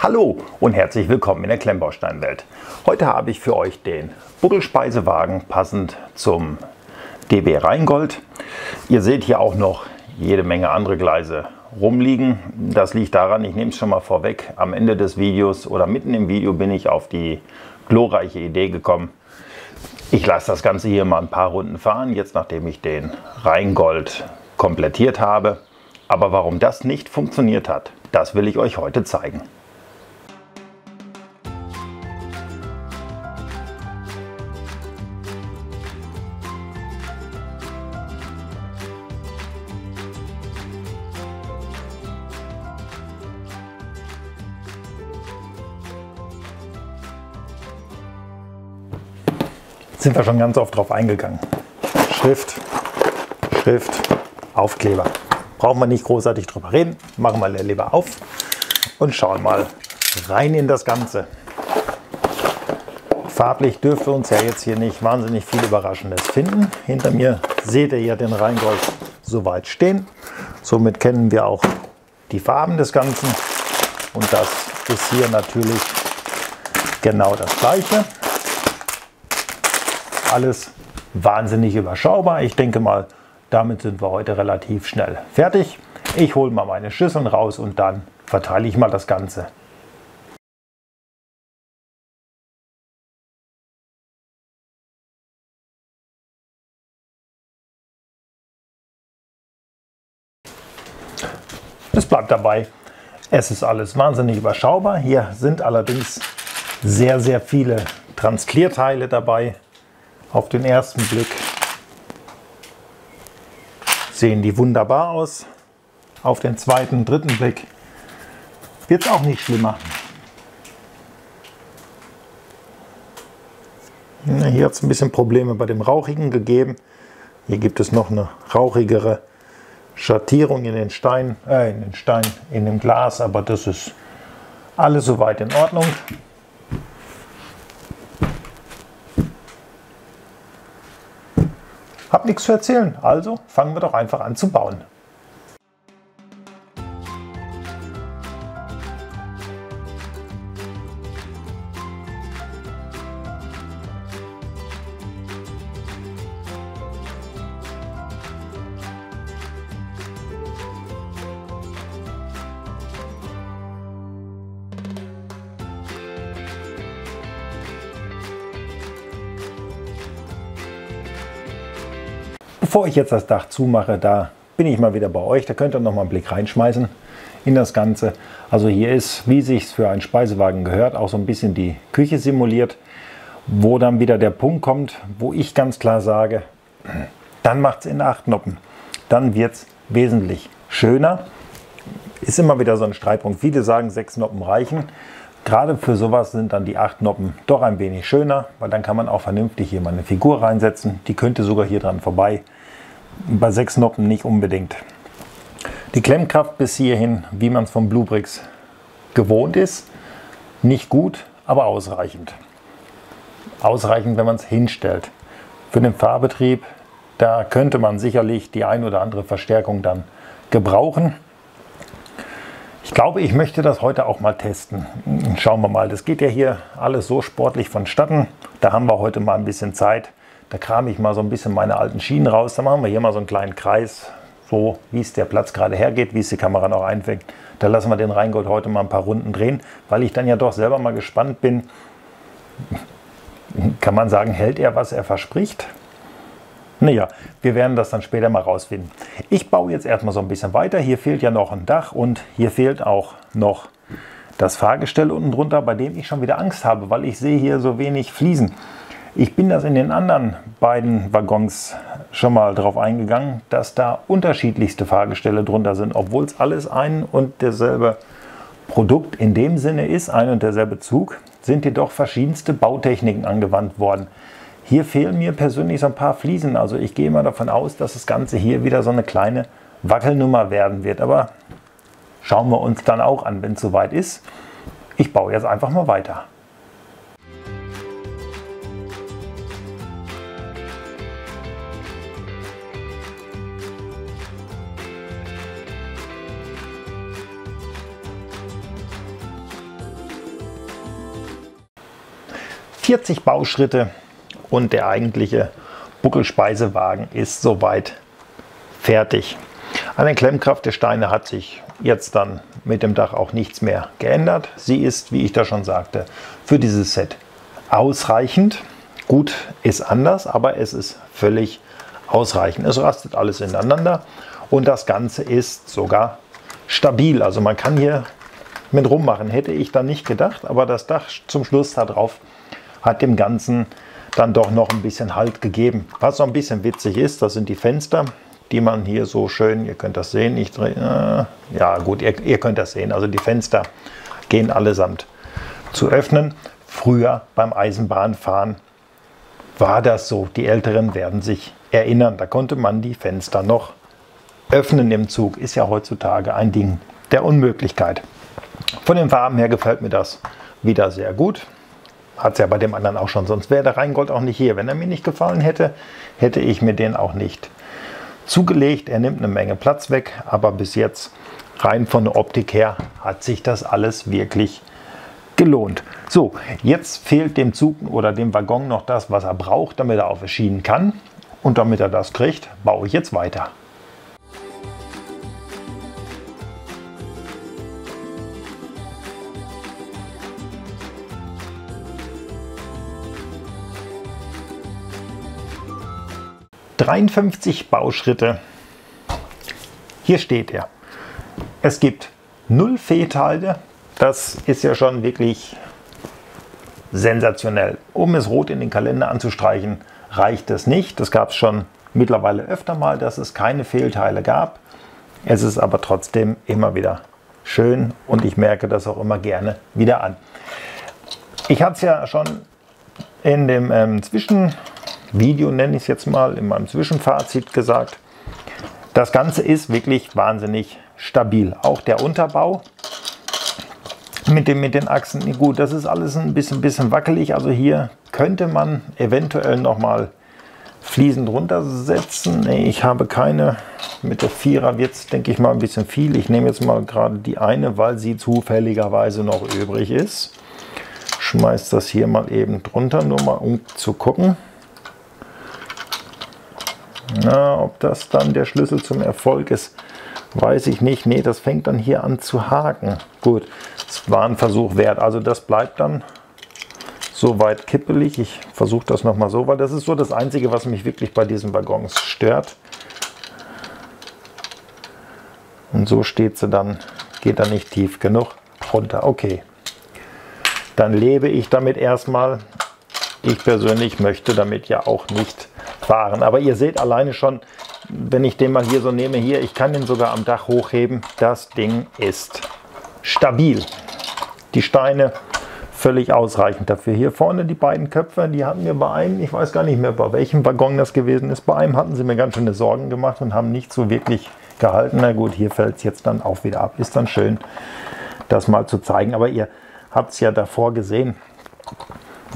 Hallo und herzlich willkommen in der Klemmbausteinwelt. Heute habe ich für euch den Buckelspeisewagen passend zum DB Rheingold. Ihr seht hier auch noch jede Menge andere Gleise rumliegen. Das liegt daran, ich nehme es schon mal vorweg, am Ende des Videos oder mitten im Video bin ich auf die glorreiche Idee gekommen. Ich lasse das Ganze hier mal ein paar Runden fahren, jetzt nachdem ich den Rheingold komplettiert habe. Aber warum das nicht funktioniert hat, das will ich euch heute zeigen. Sind wir schon ganz oft drauf eingegangen. Schrift, Aufkleber. Brauchen wir nicht großartig drüber reden. Machen wir lieber auf und schauen mal rein in das Ganze. Farblich dürfte uns ja jetzt hier nicht wahnsinnig viel Überraschendes finden. Hinter mir seht ihr ja den Rheingold soweit stehen. Somit kennen wir auch die Farben des Ganzen. Und das ist hier natürlich genau das Gleiche. Alles wahnsinnig überschaubar. Ich denke mal, damit sind wir heute relativ schnell fertig. Ich hole mal meine Schüsseln raus und dann verteile ich mal das Ganze. Es bleibt dabei, es ist alles wahnsinnig überschaubar. Hier sind allerdings sehr, sehr viele Transklierteile dabei. Auf den ersten Blick sehen die wunderbar aus. Auf den zweiten, dritten Blick wird es auch nicht schlimmer. Hier hat es ein bisschen Probleme bei dem Rauchigen gegeben. Hier gibt es noch eine rauchigere Schattierung in dem Glas, aber das ist alles soweit in Ordnung. Hab nichts zu erzählen, also fangen wir doch einfach an zu bauen. Bevor ich jetzt das Dach zumache, da bin ich mal wieder bei euch. Da könnt ihr noch mal einen Blick reinschmeißen in das Ganze. Also hier ist, wie sich es für einen Speisewagen gehört, auch so ein bisschen die Küche simuliert, wo dann wieder der Punkt kommt, wo ich ganz klar sage, dann macht es in 8 Noppen. Dann wird es wesentlich schöner. Ist immer wieder so ein Streitpunkt. Viele sagen, 6 Noppen reichen. Gerade für sowas sind dann die 8 Noppen doch ein wenig schöner, weil dann kann man auch vernünftig hier mal eine Figur reinsetzen. Die könnte sogar hier dran vorbei. Bei 6 Noppen nicht unbedingt. Die Klemmkraft bis hierhin, wie man es vom Bluebricks gewohnt ist, nicht gut, aber ausreichend. Ausreichend, wenn man es hinstellt. Für den Fahrbetrieb, da könnte man sicherlich die ein oder andere Verstärkung dann gebrauchen. Ich glaube, ich möchte das heute auch mal testen. Schauen wir mal, das geht ja hier alles so sportlich vonstatten. Da haben wir heute mal ein bisschen Zeit. Da krame ich mal so ein bisschen meine alten Schienen raus. Da machen wir hier mal so einen kleinen Kreis, so wie es der Platz gerade hergeht, wie es die Kamera noch einfängt. Da lassen wir den Rheingold heute mal ein paar Runden drehen, weil ich dann ja doch selber mal gespannt bin. Kann man sagen, hält er, was er verspricht? Naja, wir werden das dann später mal rausfinden. Ich baue jetzt erstmal so ein bisschen weiter. Hier fehlt ja noch ein Dach und hier fehlt auch noch das Fahrgestell unten drunter, bei dem ich schon wieder Angst habe, weil ich sehe hier so wenig Fliesen. Ich bin das in den anderen beiden Waggons schon mal drauf eingegangen, dass da unterschiedlichste Fahrgestelle drunter sind, obwohl es alles ein und derselbe Produkt in dem Sinne ist, ein und derselbe Zug, sind jedoch verschiedenste Bautechniken angewandt worden. Hier fehlen mir persönlich so ein paar Fliesen, also ich gehe mal davon aus, dass das Ganze hier wieder so eine kleine Wackelnummer werden wird, aber schauen wir uns dann auch an, wenn es soweit ist. Ich baue jetzt einfach mal weiter. 40 Bauschritte und der eigentliche Buckelspeisewagen ist soweit fertig. An der Klemmkraft der Steine hat sich jetzt dann mit dem Dach auch nichts mehr geändert. Sie ist, wie ich da schon sagte, für dieses Set ausreichend. Gut ist anders, aber es ist völlig ausreichend. Es rastet alles ineinander und das Ganze ist sogar stabil. Also man kann hier mit rummachen, hätte ich dann nicht gedacht, aber das Dach zum Schluss da drauf hat dem Ganzen dann doch noch ein bisschen Halt gegeben. Was so ein bisschen witzig ist, das sind die Fenster, die man hier so schön, ihr könnt das sehen, ich drehe, ja gut, ihr könnt das sehen, also die Fenster gehen allesamt zu öffnen. Früher beim Eisenbahnfahren war das so, die Älteren werden sich erinnern, da konnte man die Fenster noch öffnen im Zug, ist ja heutzutage ein Ding der Unmöglichkeit. Von den Farben her gefällt mir das wieder sehr gut. Hat es ja bei dem anderen auch schon, sonst wäre der Rheingold auch nicht hier. Wenn er mir nicht gefallen hätte, hätte ich mir den auch nicht zugelegt. Er nimmt eine Menge Platz weg, aber bis jetzt rein von der Optik her hat sich das alles wirklich gelohnt. So, jetzt fehlt dem Zug oder dem Waggon noch das, was er braucht, damit er auf es schienen kann. Und damit er das kriegt, baue ich jetzt weiter. ...53 Bauschritte. Hier steht er. Es gibt 0 Fehlteile. Das ist ja schon wirklich sensationell. Um es rot in den Kalender anzustreichen, reicht es nicht. Das gab es schon mittlerweile öfter mal, dass es keine Fehlteile gab. Es ist aber trotzdem immer wieder schön und ich merke das auch immer gerne wieder an. Ich hatte es ja schon in dem Zwischenvideo, nenne ich es jetzt mal, in meinem Zwischenfazit gesagt. Das Ganze ist wirklich wahnsinnig stabil. Auch der Unterbau mit den Achsen, gut, das ist alles ein bisschen wackelig. Also hier könnte man eventuell nochmal Fliesen drunter setzen. Nee, ich habe keine. Mit der 4er wird es, denke ich mal, ein bisschen viel. Ich nehme jetzt mal gerade die eine, weil sie zufälligerweise noch übrig ist. Schmeiß das hier mal eben drunter, nur mal um zu gucken. Na, ob das dann der Schlüssel zum Erfolg ist, weiß ich nicht. Nee, das fängt dann hier an zu haken. Gut, es war ein Versuch wert. Also das bleibt dann soweit kippelig. Ich versuche das nochmal so, weil das ist so das Einzige, was mich wirklich bei diesen Waggons stört. Und so steht sie dann, geht dann nicht tief genug runter. Okay, dann lebe ich damit erstmal. Ich persönlich möchte damit ja auch nicht fahren. Aber ihr seht alleine schon, wenn ich den mal hier so nehme, hier, ich kann den sogar am Dach hochheben. Das Ding ist stabil. Die Steine völlig ausreichend dafür. Hier vorne die beiden Köpfe, die hatten wir bei einem, ich weiß gar nicht mehr, bei welchem Waggon das gewesen ist. Bei einem hatten sie mir ganz schöne Sorgen gemacht und haben nicht so wirklich gehalten. Na gut, hier fällt es jetzt dann auch wieder ab. Ist dann schön, das mal zu zeigen. Aber ihr habt es ja davor gesehen.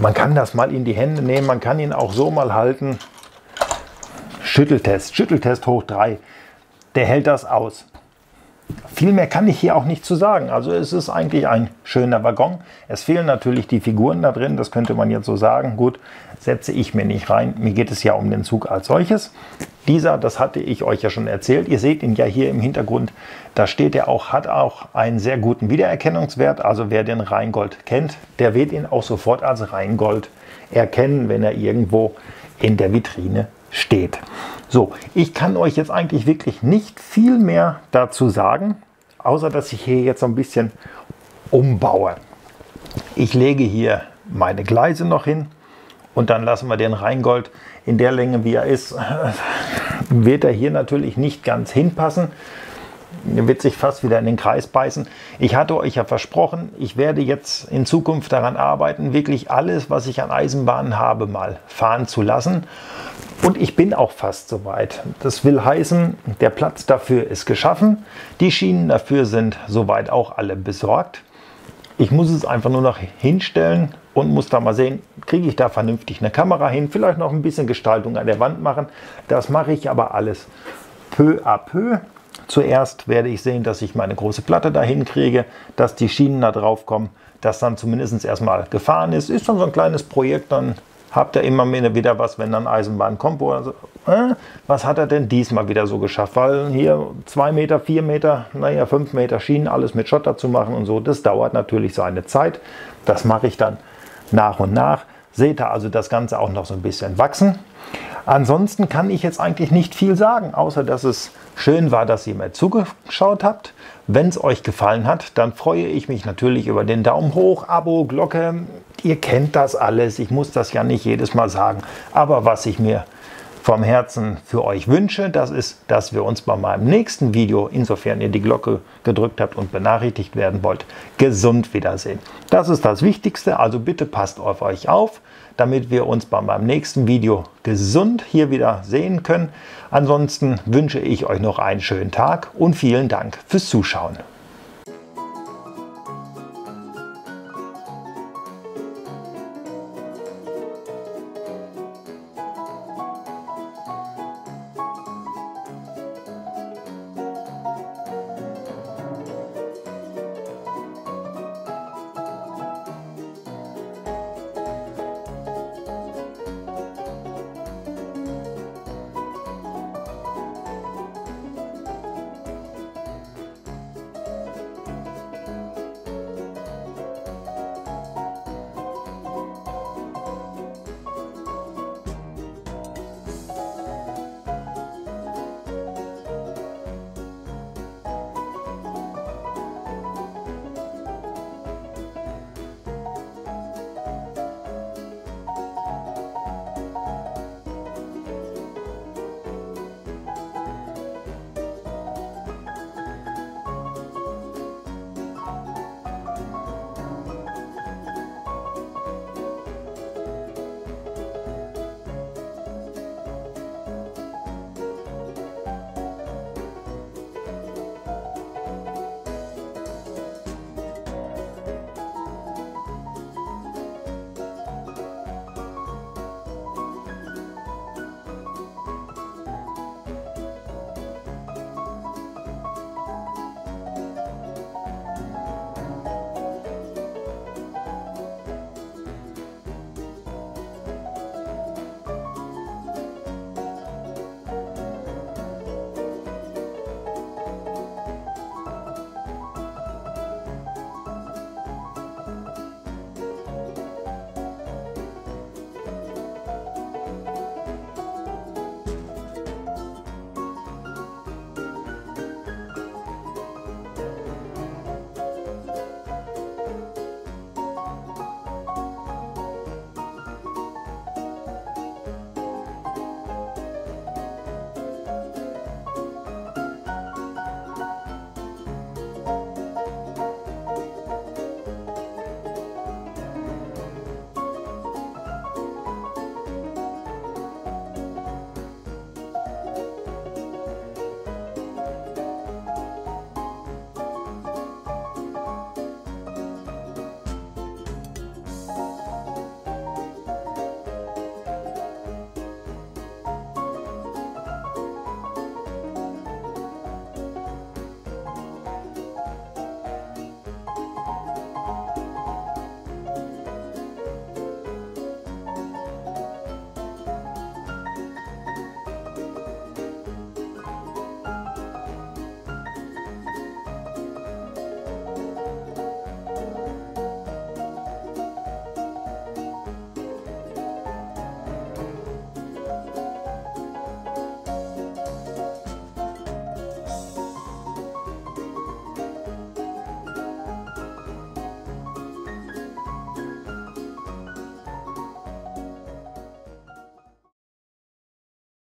Man kann das mal in die Hände nehmen, man kann ihn auch so mal halten. Schütteltest hoch 3. Der hält das aus. Viel mehr kann ich hier auch nicht zu sagen. Also es ist eigentlich ein schöner Waggon. Es fehlen natürlich die Figuren da drin, das könnte man jetzt so sagen. Gut, setze ich mir nicht rein. Mir geht es ja um den Zug als solches. Dieser, das hatte ich euch ja schon erzählt. Ihr seht ihn ja hier im Hintergrund. Da steht er auch, hat auch einen sehr guten Wiedererkennungswert. Also wer den Rheingold kennt, der wird ihn auch sofort als Rheingold erkennen, wenn er irgendwo in der Vitrine steht. So, ich kann euch jetzt eigentlich wirklich nicht viel mehr dazu sagen, außer dass ich hier jetzt so ein bisschen umbaue. Ich lege hier meine Gleise noch hin und dann lassen wir den Rheingold in der Länge, wie er ist, wird er hier natürlich nicht ganz hinpassen. Er wird sich fast wieder in den Kreis beißen. Ich hatte euch ja versprochen, ich werde jetzt in Zukunft daran arbeiten, wirklich alles, was ich an Eisenbahnen habe, mal fahren zu lassen. Und ich bin auch fast soweit. Das will heißen, der Platz dafür ist geschaffen. Die Schienen dafür sind soweit auch alle besorgt. Ich muss es einfach nur noch hinstellen und muss da mal sehen, kriege ich da vernünftig eine Kamera hin. Vielleicht noch ein bisschen Gestaltung an der Wand machen. Das mache ich aber alles peu à peu. Zuerst werde ich sehen, dass ich meine große Platte dahin kriege, dass die Schienen da drauf kommen, dass dann zumindest erstmal gefahren ist. Ist schon so ein kleines Projekt, dann habt ihr immer wieder was, wenn dann Eisenbahn kommt. Was hat er denn diesmal wieder so geschafft? Weil hier 2 Meter, 4 Meter, naja 5 Meter Schienen, alles mit Schotter zu machen und so, das dauert natürlich seine Zeit. Das mache ich dann nach und nach. Seht ihr also das Ganze auch noch so ein bisschen wachsen. Ansonsten kann ich jetzt eigentlich nicht viel sagen, außer dass es schön war, dass ihr mir zugeschaut habt. Wenn es euch gefallen hat, dann freue ich mich natürlich über den Daumen hoch, Abo, Glocke. Ihr kennt das alles, ich muss das ja nicht jedes Mal sagen. Aber was ich mir vom Herzen für euch wünsche, das ist, dass wir uns bei meinem nächsten Video, insofern ihr die Glocke gedrückt habt und benachrichtigt werden wollt, gesund wiedersehen. Das ist das Wichtigste, also bitte passt auf euch auf, damit wir uns bei meinem nächsten Video gesund hier wieder sehen können. Ansonsten wünsche ich euch noch einen schönen Tag und vielen Dank fürs Zuschauen.